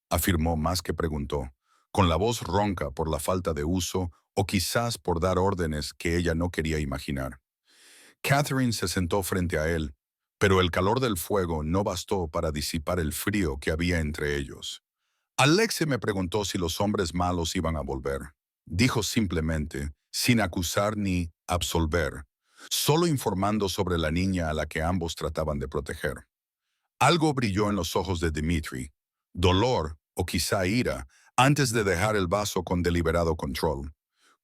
afirmó más que preguntó, con la voz ronca por la falta de uso o quizás por dar órdenes que ella no quería imaginar. Catherine se sentó frente a él, pero el calor del fuego no bastó para disipar el frío que había entre ellos. Alexe me preguntó si los hombres malos iban a volver. Dijo simplemente, sin acusar ni absolver, solo informando sobre la niña a la que ambos trataban de proteger. Algo brilló en los ojos de Dmitri, dolor o quizá ira, antes de dejar el vaso con deliberado control.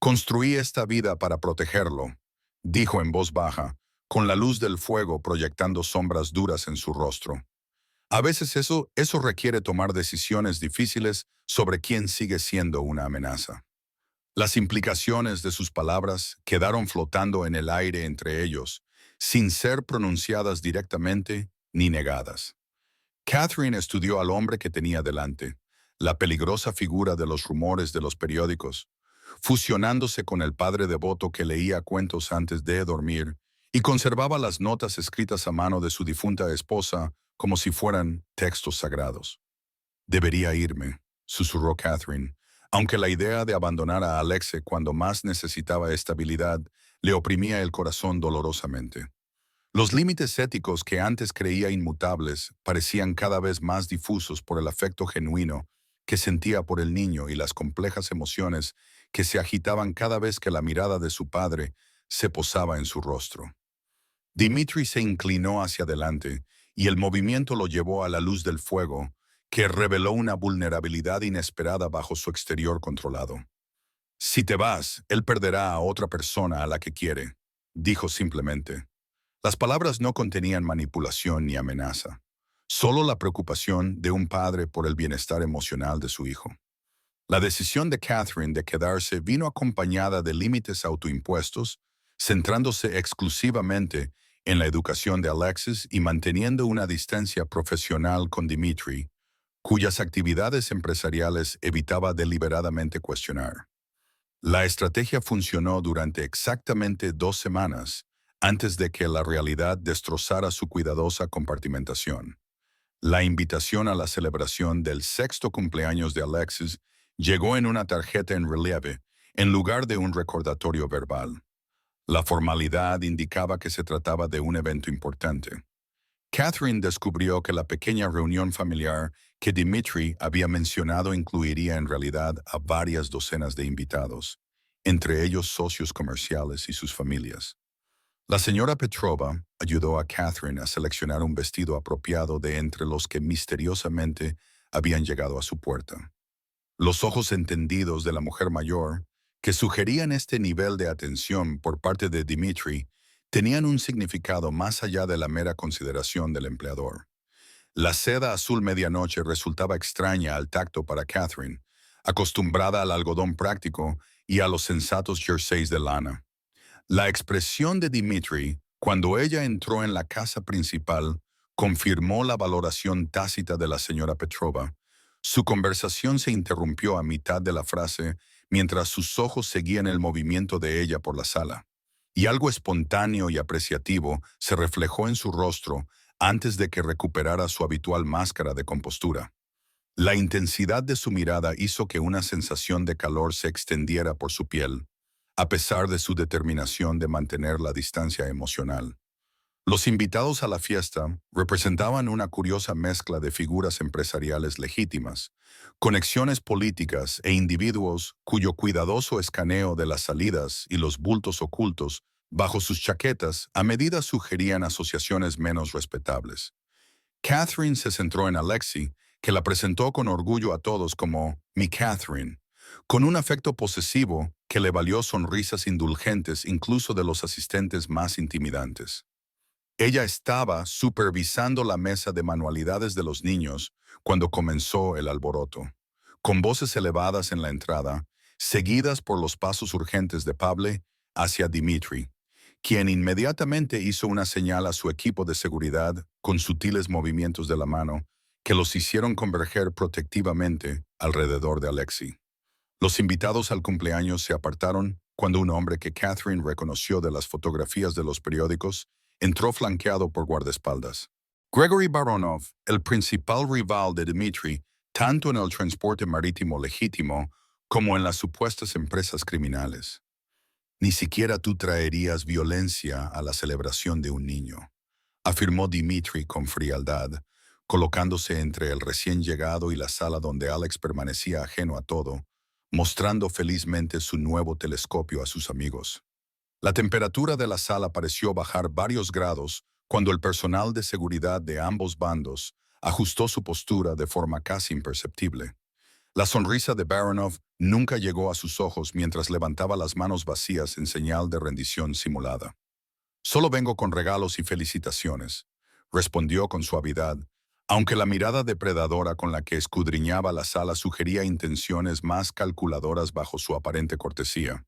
Construí esta vida para protegerlo, dijo en voz baja, con la luz del fuego proyectando sombras duras en su rostro. A veces eso requiere tomar decisiones difíciles sobre quién sigue siendo una amenaza. Las implicaciones de sus palabras quedaron flotando en el aire entre ellos, sin ser pronunciadas directamente ni negadas. Catherine estudió al hombre que tenía delante, la peligrosa figura de los rumores de los periódicos. fusionándose con el padre devoto que leía cuentos antes de dormir y conservaba las notas escritas a mano de su difunta esposa como si fueran textos sagrados. Debería irme, susurró Catherine, aunque la idea de abandonar a Alexe cuando más necesitaba estabilidad le oprimía el corazón dolorosamente. Los límites éticos que antes creía inmutables parecían cada vez más difusos por el afecto genuino que sentía por el niño y las complejas emociones que se agitaban cada vez que la mirada de su padre se posaba en su rostro. Dimitri se inclinó hacia adelante y el movimiento lo llevó a la luz del fuego, que reveló una vulnerabilidad inesperada bajo su exterior controlado. Si te vas, él perderá a otra persona a la que quiere, dijo simplemente. Las palabras no contenían manipulación ni amenaza, solo la preocupación de un padre por el bienestar emocional de su hijo. La decisión de Catherine de quedarse vino acompañada de límites autoimpuestos, centrándose exclusivamente en la educación de Alexis y manteniendo una distancia profesional con Dimitri, cuyas actividades empresariales evitaba deliberadamente cuestionar. La estrategia funcionó durante exactamente 2 semanas antes de que la realidad destrozara su cuidadosa compartimentación. La invitación a la celebración del sexto cumpleaños de Alexis llegó en una tarjeta en relieve, en lugar de un recordatorio verbal. La formalidad indicaba que se trataba de un evento importante. Catherine descubrió que la pequeña reunión familiar que Dimitri había mencionado incluiría en realidad a varias docenas de invitados, entre ellos socios comerciales y sus familias. La señora Petrova ayudó a Catherine a seleccionar un vestido apropiado de entre los que misteriosamente habían llegado a su puerta. Los ojos entendidos de la mujer mayor, que sugerían este nivel de atención por parte de Dimitri, tenían un significado más allá de la mera consideración del empleador. La seda azul medianoche resultaba extraña al tacto para Catherine, acostumbrada al algodón práctico y a los sensatos jerseys de lana. La expresión de Dimitri, cuando ella entró en la casa principal, confirmó la valoración tácita de la señora Petrova. Su conversación se interrumpió a mitad de la frase mientras sus ojos seguían el movimiento de ella por la sala, y algo espontáneo y apreciativo se reflejó en su rostro antes de que recuperara su habitual máscara de compostura. La intensidad de su mirada hizo que una sensación de calor se extendiera por su piel, a pesar de su determinación de mantener la distancia emocional. Los invitados a la fiesta representaban una curiosa mezcla de figuras empresariales legítimas, conexiones políticas e individuos cuyo cuidadoso escaneo de las salidas y los bultos ocultos bajo sus chaquetas a medida sugerían asociaciones menos respetables. Catherine se centró en Alexei, que la presentó con orgullo a todos como «mi Catherine», con un afecto posesivo que le valió sonrisas indulgentes incluso de los asistentes más intimidantes. Ella estaba supervisando la mesa de manualidades de los niños cuando comenzó el alboroto, con voces elevadas en la entrada, seguidas por los pasos urgentes de Pable hacia Dimitri, quien inmediatamente hizo una señal a su equipo de seguridad con sutiles movimientos de la mano que los hicieron converger protectivamente alrededor de Alexei. Los invitados al cumpleaños se apartaron cuando un hombre que Catherine reconoció de las fotografías de los periódicos entró flanqueado por guardaespaldas. Gregory Baronov, el principal rival de Dmitri, tanto en el transporte marítimo legítimo como en las supuestas empresas criminales. Ni siquiera tú traerías violencia a la celebración de un niño, afirmó Dmitri con frialdad, colocándose entre el recién llegado y la sala donde Alex permanecía ajeno a todo, mostrando felizmente su nuevo telescopio a sus amigos. La temperatura de la sala pareció bajar varios grados cuando el personal de seguridad de ambos bandos ajustó su postura de forma casi imperceptible. La sonrisa de Baronov nunca llegó a sus ojos mientras levantaba las manos vacías en señal de rendición simulada. «Solo vengo con regalos y felicitaciones», respondió con suavidad, aunque la mirada depredadora con la que escudriñaba la sala sugería intenciones más calculadoras bajo su aparente cortesía.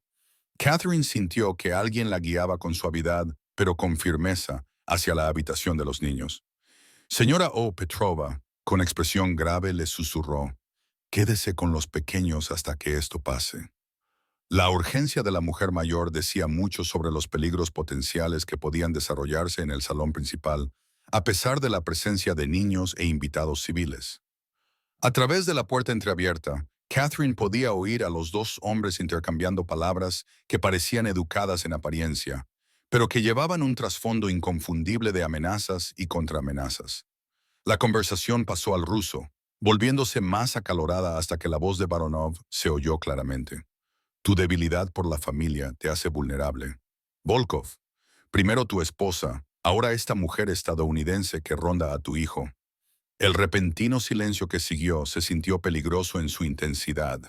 Catherine sintió que alguien la guiaba con suavidad, pero con firmeza, hacia la habitación de los niños. «Señora O. Petrova», con expresión grave le susurró, «quédese con los pequeños hasta que esto pase». La urgencia de la mujer mayor decía mucho sobre los peligros potenciales que podían desarrollarse en el salón principal, a pesar de la presencia de niños e invitados civiles. A través de la puerta entreabierta, Catherine podía oír a los dos hombres intercambiando palabras que parecían educadas en apariencia, pero que llevaban un trasfondo inconfundible de amenazas y contraamenazas. La conversación pasó al ruso, volviéndose más acalorada hasta que la voz de Baronov se oyó claramente. Tu debilidad por la familia te hace vulnerable. Volkov, primero tu esposa, ahora esta mujer estadounidense que ronda a tu hijo. El repentino silencio que siguió se sintió peligroso en su intensidad,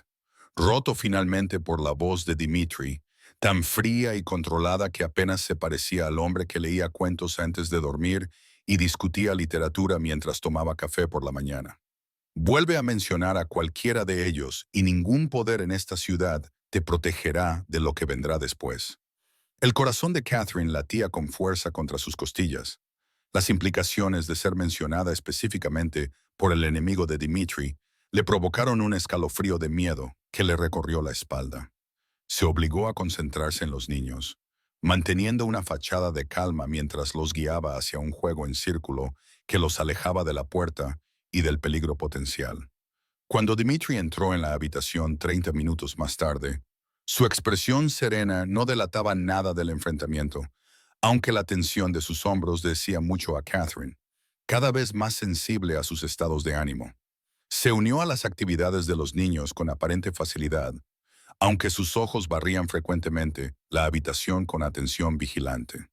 roto finalmente por la voz de Dmitri, tan fría y controlada que apenas se parecía al hombre que leía cuentos antes de dormir y discutía literatura mientras tomaba café por la mañana. Vuelve a mencionar a cualquiera de ellos y ningún poder en esta ciudad te protegerá de lo que vendrá después. El corazón de Catherine latía con fuerza contra sus costillas. Las implicaciones de ser mencionada específicamente por el enemigo de Dmitri le provocaron un escalofrío de miedo que le recorrió la espalda. Se obligó a concentrarse en los niños, manteniendo una fachada de calma mientras los guiaba hacia un juego en círculo que los alejaba de la puerta y del peligro potencial. Cuando Dmitri entró en la habitación 30 minutos más tarde, su expresión serena no delataba nada del enfrentamiento, aunque la tensión de sus hombros decía mucho a Catherine, cada vez más sensible a sus estados de ánimo. Se unió a las actividades de los niños con aparente facilidad, aunque sus ojos barrían frecuentemente la habitación con atención vigilante.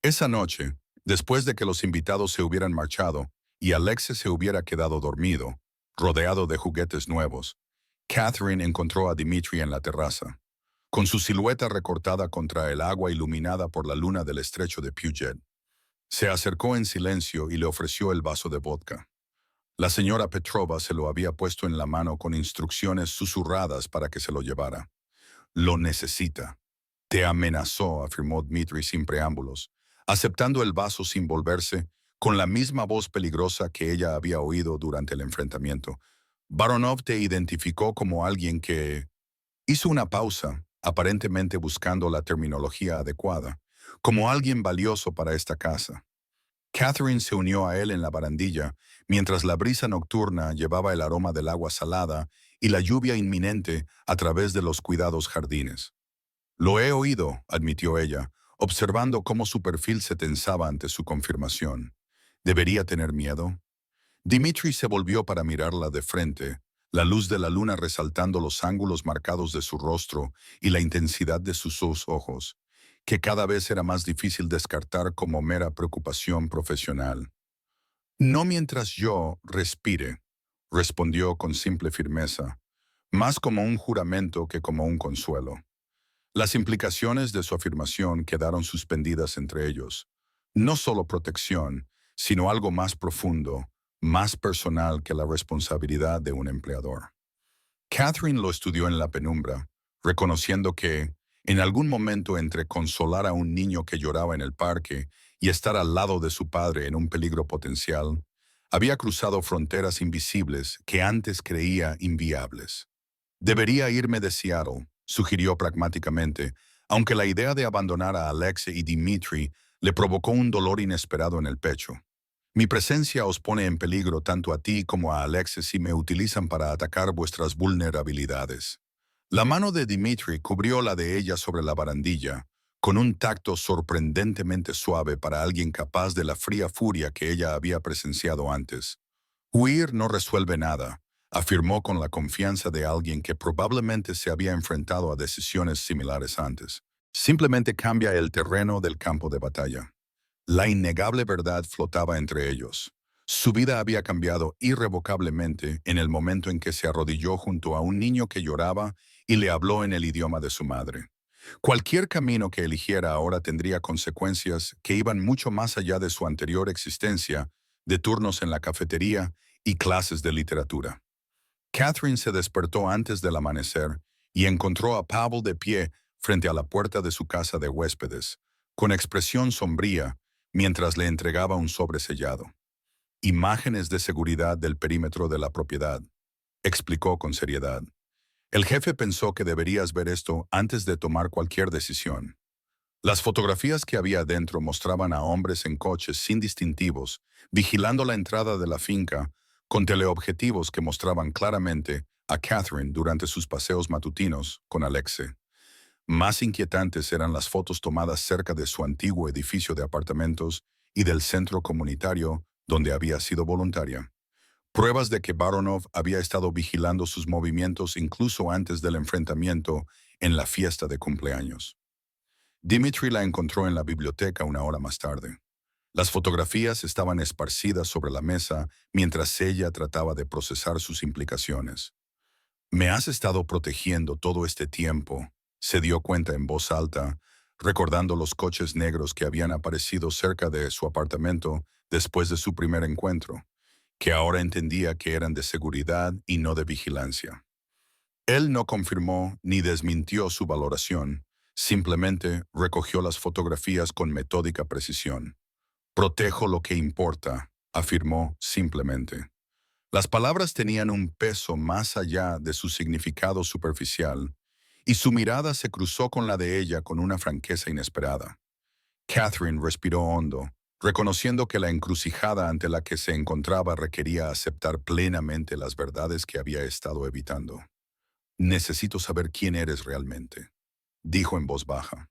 Esa noche, después de que los invitados se hubieran marchado y Alexei se hubiera quedado dormido, rodeado de juguetes nuevos, Catherine encontró a Dmitri en la terraza, con su silueta recortada contra el agua iluminada por la luna del estrecho de Puget. Se acercó en silencio y le ofreció el vaso de vodka. La señora Petrova se lo había puesto en la mano con instrucciones susurradas para que se lo llevara. Lo necesita. Te amenazó, afirmó Dmitri sin preámbulos, aceptando el vaso sin volverse, con la misma voz peligrosa que ella había oído durante el enfrentamiento. Baronov te identificó como alguien que... Hizo una pausa, aparentemente buscando la terminología adecuada, como alguien valioso para esta casa. Catherine se unió a él en la barandilla, mientras la brisa nocturna llevaba el aroma del agua salada y la lluvia inminente a través de los cuidados jardines. Lo he oído, admitió ella, observando cómo su perfil se tensaba ante su confirmación. ¿Debería tener miedo? Dmitri se volvió para mirarla de frente, la luz de la luna resaltando los ángulos marcados de su rostro y la intensidad de sus ojos, que cada vez era más difícil descartar como mera preocupación profesional. No mientras yo respire, respondió con simple firmeza, más como un juramento que como un consuelo. Las implicaciones de su afirmación quedaron suspendidas entre ellos. No solo protección, sino algo más profundo, más personal que la responsabilidad de un empleador. Catherine lo estudió en la penumbra, reconociendo que, en algún momento entre consolar a un niño que lloraba en el parque y estar al lado de su padre en un peligro potencial, había cruzado fronteras invisibles que antes creía inviables. Debería irme de Seattle, sugirió pragmáticamente, aunque la idea de abandonar a Alexei y Dmitri le provocó un dolor inesperado en el pecho. Mi presencia os pone en peligro tanto a ti como a Alexei si me utilizan para atacar vuestras vulnerabilidades. La mano de Dmitri cubrió la de ella sobre la barandilla, con un tacto sorprendentemente suave para alguien capaz de la fría furia que ella había presenciado antes. Huir no resuelve nada, afirmó con la confianza de alguien que probablemente se había enfrentado a decisiones similares antes. Simplemente cambia el terreno del campo de batalla. La innegable verdad flotaba entre ellos. Su vida había cambiado irrevocablemente en el momento en que se arrodilló junto a un niño que lloraba y le habló en el idioma de su madre. Cualquier camino que eligiera ahora tendría consecuencias que iban mucho más allá de su anterior existencia, de turnos en la cafetería y clases de literatura. Catherine se despertó antes del amanecer y encontró a Pavel de pie frente a la puerta de su casa de huéspedes, con expresión sombría, mientras le entregaba un sobre sellado. Imágenes de seguridad del perímetro de la propiedad, explicó con seriedad. El jefe pensó que deberías ver esto antes de tomar cualquier decisión. Las fotografías que había adentro mostraban a hombres en coches sin distintivos, vigilando la entrada de la finca, con teleobjetivos que mostraban claramente a Catherine durante sus paseos matutinos con Alexe. Más inquietantes eran las fotos tomadas cerca de su antiguo edificio de apartamentos y del centro comunitario donde había sido voluntaria. Pruebas de que Baronov había estado vigilando sus movimientos incluso antes del enfrentamiento en la fiesta de cumpleaños. Dmitri la encontró en la biblioteca una hora más tarde. Las fotografías estaban esparcidas sobre la mesa mientras ella trataba de procesar sus implicaciones. «Me has estado protegiendo todo este tiempo», se dio cuenta en voz alta, recordando los coches negros que habían aparecido cerca de su apartamento después de su primer encuentro, que ahora entendía que eran de seguridad y no de vigilancia. Él no confirmó ni desmintió su valoración, simplemente recogió las fotografías con metódica precisión. «Protejo lo que importa», afirmó simplemente. Las palabras tenían un peso más allá de su significado superficial, y su mirada se cruzó con la de ella con una franqueza inesperada. Catherine respiró hondo, reconociendo que la encrucijada ante la que se encontraba requería aceptar plenamente las verdades que había estado evitando. «Necesito saber quién eres realmente», dijo en voz baja.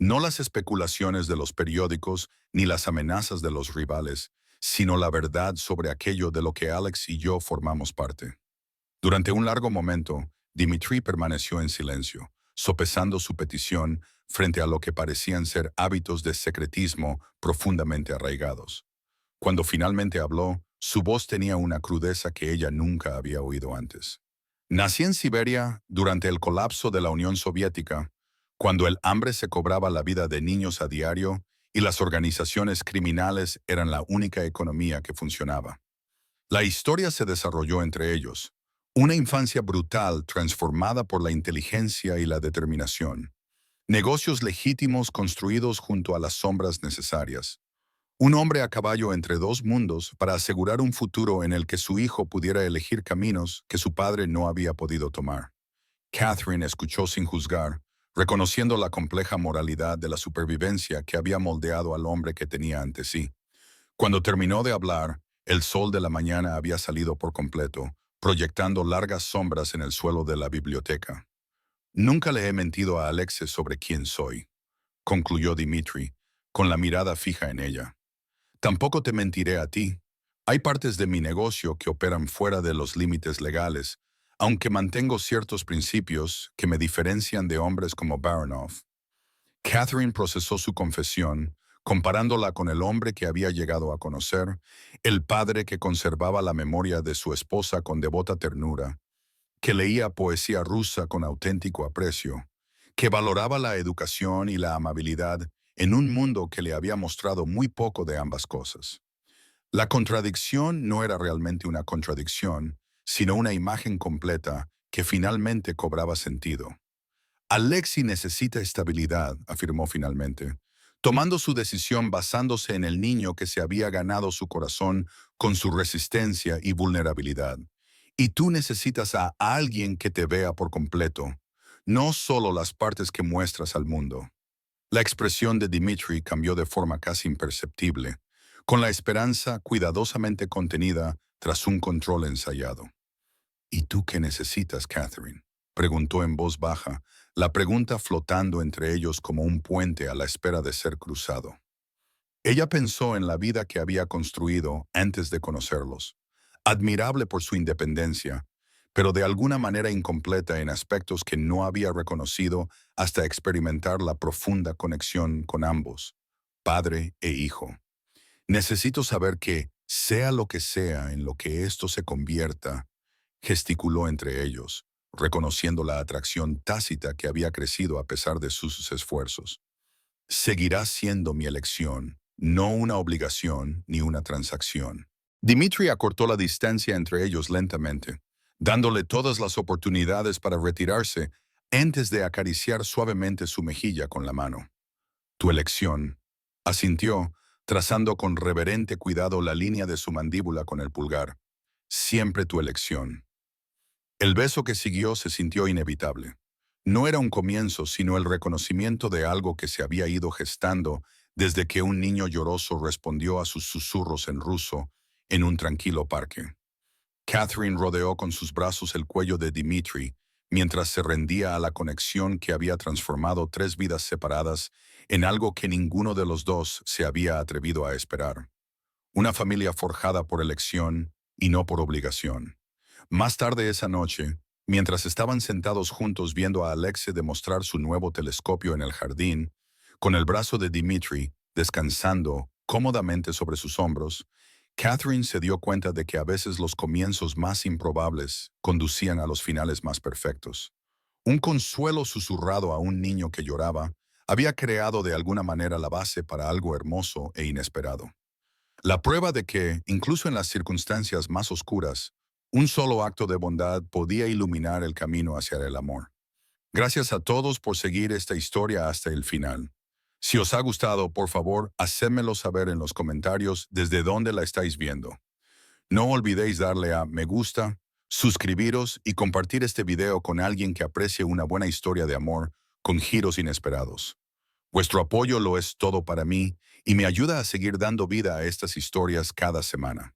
No las especulaciones de los periódicos ni las amenazas de los rivales, sino la verdad sobre aquello de lo que Alex y yo formamos parte. Durante un largo momento, Dmitri permaneció en silencio, sopesando su petición frente a lo que parecían ser hábitos de secretismo profundamente arraigados. Cuando finalmente habló, su voz tenía una crudeza que ella nunca había oído antes. «Nací en Siberia durante el colapso de la Unión Soviética, cuando el hambre se cobraba la vida de niños a diario y las organizaciones criminales eran la única economía que funcionaba. La historia se desarrolló entre ellos, una infancia brutal transformada por la inteligencia y la determinación, negocios legítimos construidos junto a las sombras necesarias, un hombre a caballo entre dos mundos para asegurar un futuro en el que su hijo pudiera elegir caminos que su padre no había podido tomar». Catherine escuchó sin juzgar, reconociendo la compleja moralidad de la supervivencia que había moldeado al hombre que tenía ante sí. Cuando terminó de hablar, el sol de la mañana había salido por completo, proyectando largas sombras en el suelo de la biblioteca. «Nunca le he mentido a Alexis sobre quién soy», concluyó Dmitri, con la mirada fija en ella. «Tampoco te mentiré a ti. Hay partes de mi negocio que operan fuera de los límites legales, aunque mantengo ciertos principios que me diferencian de hombres como Baronov». Catherine procesó su confesión, comparándola con el hombre que había llegado a conocer, el padre que conservaba la memoria de su esposa con devota ternura, que leía poesía rusa con auténtico aprecio, que valoraba la educación y la amabilidad en un mundo que le había mostrado muy poco de ambas cosas. La contradicción no era realmente una contradicción, sino una imagen completa que finalmente cobraba sentido. «Alexi necesita estabilidad», afirmó finalmente, tomando su decisión basándose en el niño que se había ganado su corazón con su resistencia y vulnerabilidad. «Y tú necesitas a alguien que te vea por completo, no solo las partes que muestras al mundo». La expresión de Dmitri cambió de forma casi imperceptible, con la esperanza cuidadosamente contenida tras un control ensayado. «¿Y tú qué necesitas, Catherine?», preguntó en voz baja, la pregunta flotando entre ellos como un puente a la espera de ser cruzado. Ella pensó en la vida que había construido antes de conocerlos, admirable por su independencia, pero de alguna manera incompleta en aspectos que no había reconocido hasta experimentar la profunda conexión con ambos, padre e hijo. «Necesito saber que, sea lo que sea en lo que esto se convierta», gesticuló entre ellos, reconociendo la atracción tácita que había crecido a pesar de sus esfuerzos. «Seguirá siendo mi elección, no una obligación ni una transacción». Dmitri acortó la distancia entre ellos lentamente, dándole todas las oportunidades para retirarse antes de acariciar suavemente su mejilla con la mano. «Tu elección», asintió, trazando con reverente cuidado la línea de su mandíbula con el pulgar. «Siempre tu elección». El beso que siguió se sintió inevitable. No era un comienzo, sino el reconocimiento de algo que se había ido gestando desde que un niño lloroso respondió a sus susurros en ruso en un tranquilo parque. Catherine rodeó con sus brazos el cuello de Dmitri mientras se rendía a la conexión que había transformado tres vidas separadas en algo que ninguno de los dos se había atrevido a esperar. Una familia forjada por elección y no por obligación. Más tarde esa noche, mientras estaban sentados juntos viendo a Alexei demostrar su nuevo telescopio en el jardín, con el brazo de Dmitri descansando cómodamente sobre sus hombros, Catherine se dio cuenta de que a veces los comienzos más improbables conducían a los finales más perfectos. Un consuelo susurrado a un niño que lloraba había creado de alguna manera la base para algo hermoso e inesperado. La prueba de que, incluso en las circunstancias más oscuras, un solo acto de bondad podía iluminar el camino hacia el amor. Gracias a todos por seguir esta historia hasta el final. Si os ha gustado, por favor, hacedmelo saber en los comentarios desde dónde la estáis viendo. No olvidéis darle a me gusta, suscribiros y compartir este video con alguien que aprecie una buena historia de amor con giros inesperados. Vuestro apoyo lo es todo para mí y me ayuda a seguir dando vida a estas historias cada semana.